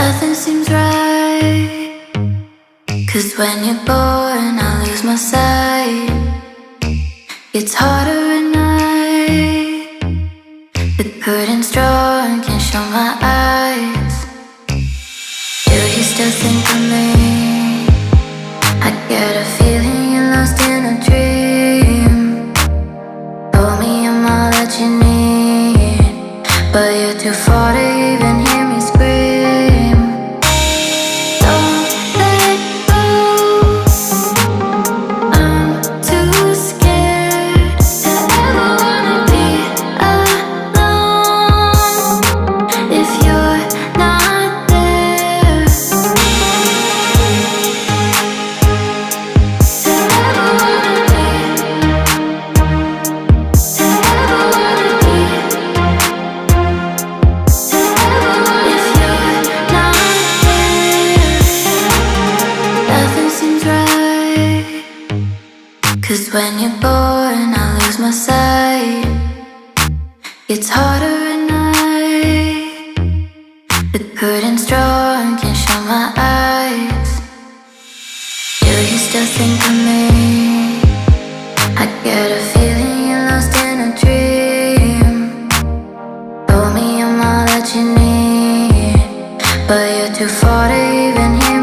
Nothing seems right, 'cause when you're born I lose my sight. It's harder at night. The curtain's drawn, can't show my eyes. Do you still think of me? I get a feeling you're lost in a dream. Told me I'm all that you need, but you're too far to even hear me scream. Don't let go, I'm too scared to ever wanna be alone if you're not there. To ever wanna be, to ever wanna be, to ever if you're not there. Nothing seems right, 'cause when you're born I lose my sight. It's harder at night. The curtain's drawn, can't show my eyes. Do you still think of me? I get a feeling you're lost in a dream. Told me I'm all that you need, but you're too far to even hear